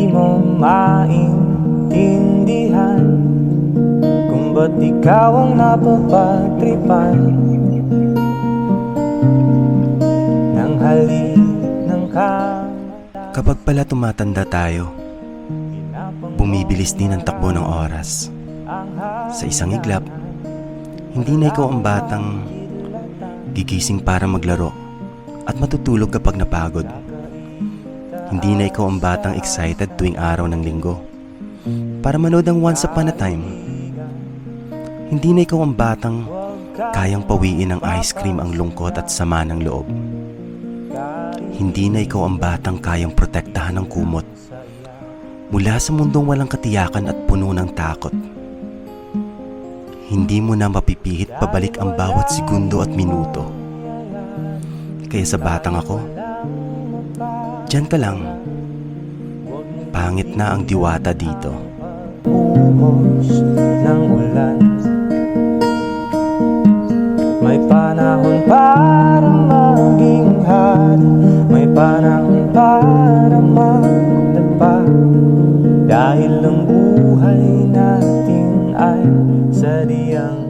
mo maintindihan kung ba't ikaw ang napapagtripan ng halik ng kamatayan. Kapag pala tumatanda tayo, bumibilis din ang takbo ng oras. Sa isang iglap, hindi na ikaw ang batang gigising para maglaro at matutulog kapag napagod. Hindi na ikaw ang batang excited tuwing araw ng linggo para manood ng Once Upon a Time. Hindi na ikaw ang batang kayang pawiin ng ice cream ang lungkot at sama ng loob. Hindi na ikaw ang batang kayang protektahan ng kumot mula sa mundong walang katiyakan at puno ng takot. Hindi mo na mapipihit pabalik ang bawat segundo at minuto. Kaya sa batang ako, diyan ka lang. Pangit na ang diwata dito. Buhos ng ulan, may panahon para maging hari, may panahon para magdapa, dahil ang buhay natin ay sadyang